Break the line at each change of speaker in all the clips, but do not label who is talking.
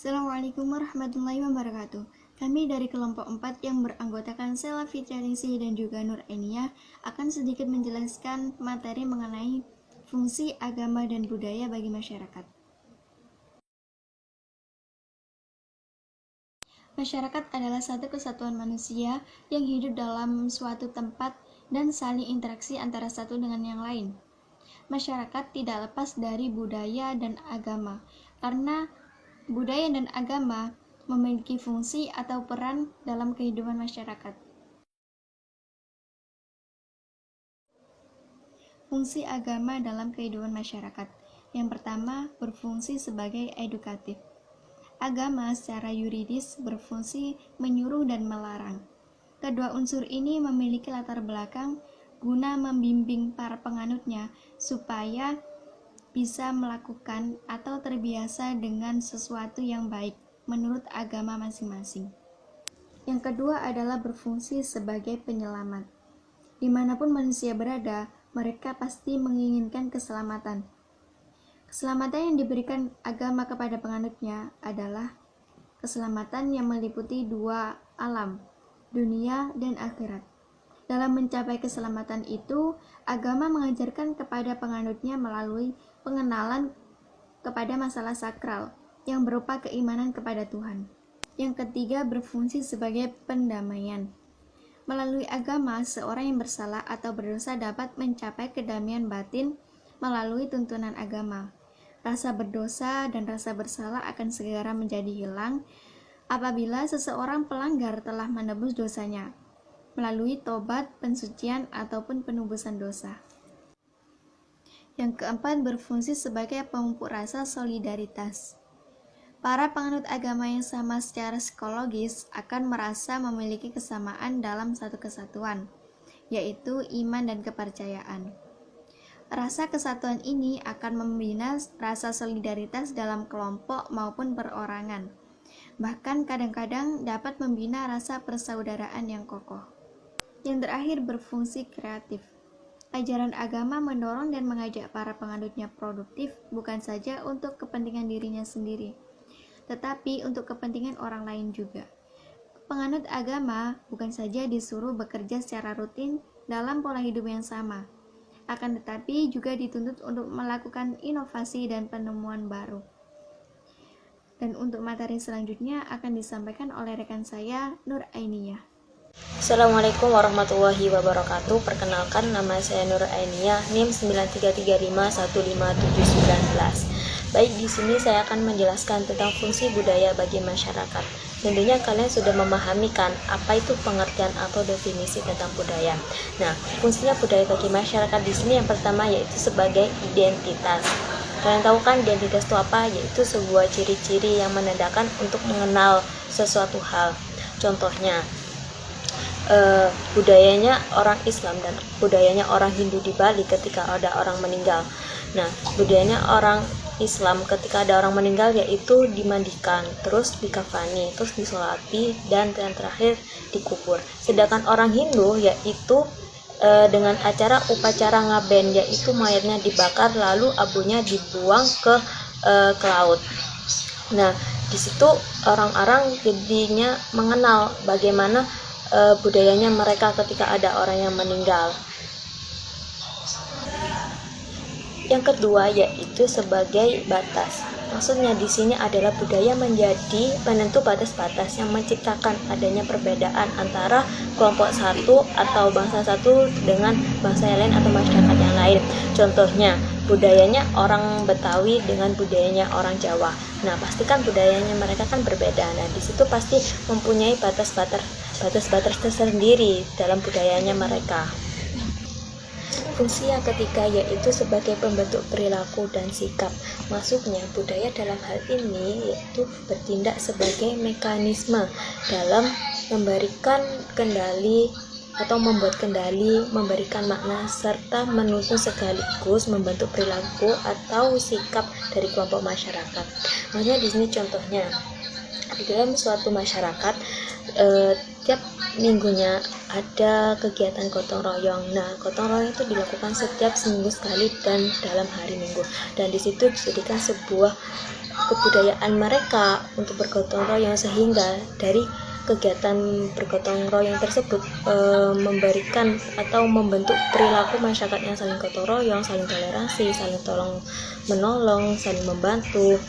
Assalamualaikum warahmatullahi wabarakatuh. Kami dari kelompok 4 yang beranggotakan Sela Fitrianingsih dan juga Nur Ainiyah akan sedikit menjelaskan materi mengenai fungsi agama dan budaya bagi masyarakat. Masyarakat adalah satu kesatuan manusia yang hidup dalam suatu tempat dan saling interaksi antara satu dengan yang lain. Masyarakat tidak lepas dari budaya dan agama, karena budaya dan agama memiliki fungsi atau peran dalam kehidupan masyarakat. Fungsi agama dalam kehidupan masyarakat. Yang pertama, berfungsi sebagai edukatif. Agama secara yuridis berfungsi menyuruh dan melarang. Kedua unsur ini memiliki latar belakang guna membimbing para penganutnya supaya bisa melakukan atau terbiasa dengan sesuatu yang baik menurut agama masing-masing. Yang kedua adalah berfungsi sebagai penyelamat. Dimanapun manusia berada, mereka pasti menginginkan keselamatan. Keselamatan yang diberikan agama kepada penganutnya adalah keselamatan yang meliputi dua alam, dunia dan akhirat. Dalam mencapai keselamatan itu, agama mengajarkan kepada penganutnya melalui pengenalan kepada masalah sakral yang berupa keimanan kepada Tuhan. Yang ketiga, berfungsi sebagai pendamaian. Melalui agama, seorang yang bersalah atau berdosa dapat mencapai kedamaian batin melalui tuntunan agama. Rasa berdosa dan rasa bersalah akan segera menjadi hilang apabila seseorang pelanggar telah menebus dosanya melalui tobat, pensucian, ataupun penebusan dosa. Yang keempat, berfungsi sebagai pemupuk rasa solidaritas. Para penganut agama yang sama secara psikologis akan merasa memiliki kesamaan dalam satu kesatuan, yaitu iman dan kepercayaan. Rasa kesatuan ini akan membina rasa solidaritas dalam kelompok maupun perorangan. Bahkan kadang-kadang dapat membina rasa persaudaraan yang kokoh. Yang terakhir, berfungsi kreatif. Ajaran agama mendorong dan mengajak para penganutnya produktif bukan saja untuk kepentingan dirinya sendiri, tetapi untuk kepentingan orang lain juga. Penganut agama bukan saja disuruh bekerja secara rutin dalam pola hidup yang sama, akan tetapi juga dituntut untuk melakukan inovasi dan penemuan baru. Dan untuk materi selanjutnya akan disampaikan oleh rekan saya, Nur Ainiyah.
Assalamualaikum warahmatullahi wabarakatuh. Perkenalkan, nama saya Nur Ainiyah, NIM 9335157719. Baik, di sini saya akan menjelaskan tentang fungsi budaya bagi masyarakat. Tentunya kalian sudah memahami kan apa itu pengertian atau definisi tentang budaya. Nah, fungsinya budaya bagi masyarakat di sini yang pertama yaitu sebagai identitas. Kalian tahu kan identitas itu apa? Yaitu sebuah ciri-ciri yang menandakan untuk mengenal sesuatu hal. Contohnya, budayanya orang Islam dan budayanya orang Hindu di Bali ketika ada orang meninggal. Nah, budayanya orang Islam ketika ada orang meninggal yaitu dimandikan, terus dikafani, terus disolati, dan yang terakhir dikubur. Sedangkan orang Hindu yaitu dengan acara upacara ngaben, yaitu mayatnya dibakar lalu abunya dibuang ke laut. Nah, di situ orang-orang jadinya mengenal bagaimana budayanya mereka ketika ada orang yang meninggal. Yang kedua yaitu sebagai batas. Maksudnya di sini adalah budaya menjadi penentu batas-batas yang menciptakan adanya perbedaan antara kelompok satu atau bangsa satu dengan bangsa yang lain atau masyarakat yang lain. Contohnya, budayanya orang Betawi dengan budayanya orang Jawa. Nah, pastikan budayanya mereka kan berbeda. Nah, di situ pasti mempunyai batas-batas tersendiri dalam budayanya mereka. Fungsi yang ketiga yaitu sebagai pembentuk perilaku dan sikap. Maksudnya budaya dalam hal ini yaitu bertindak sebagai mekanisme dalam memberikan kendali atau membuat kendali, memberikan makna serta menuntun sekaligus membentuk perilaku atau sikap dari kelompok masyarakat. Maksudnya di sini contohnya di dalam suatu masyarakat tiap minggunya ada kegiatan gotong royong. Nah, gotong royong itu dilakukan setiap seminggu sekali dan dalam hari Minggu. Dan di situ dijadikan sebuah kebudayaan mereka untuk bergotong royong, sehingga dari kegiatan bergotong royong tersebut memberikan atau membentuk perilaku masyarakat yang saling gotong royong, saling toleransi, saling tolong menolong, saling membantu.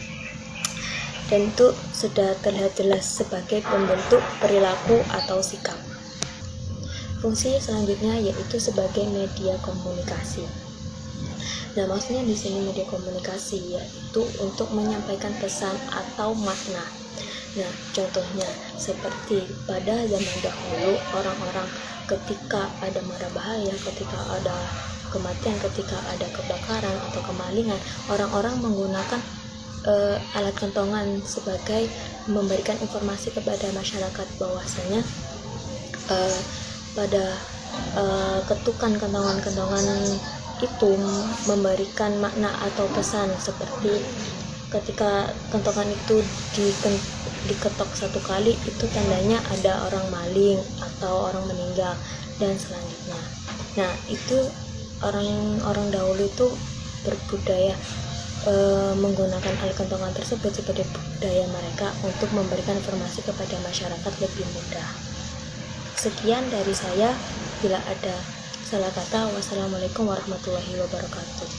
Dan itu sudah terlihat jelas sebagai pembentuk perilaku atau sikap. Fungsi selanjutnya yaitu sebagai media komunikasi. Nah, maksudnya di sini media komunikasi yaitu untuk menyampaikan pesan atau makna. Nah, contohnya seperti pada zaman dahulu, orang-orang ketika ada mara bahaya, ketika ada kematian, ketika ada kebakaran atau kemalingan, orang-orang menggunakan alat kentongan sebagai memberikan informasi kepada masyarakat bahwasanya pada ketukan kentongan-kentongan itu memberikan makna atau pesan, seperti ketika kentongan itu diketok satu kali, itu tandanya ada orang maling atau orang meninggal dan selanjutnya. Nah, itu orang-orang dahulu itu berbudaya menggunakan alat kentongan tersebut sebagai budaya mereka untuk memberikan informasi kepada masyarakat lebih mudah. Sekian dari saya. Bila ada salah kata, wassalamualaikum warahmatullahi wabarakatuh.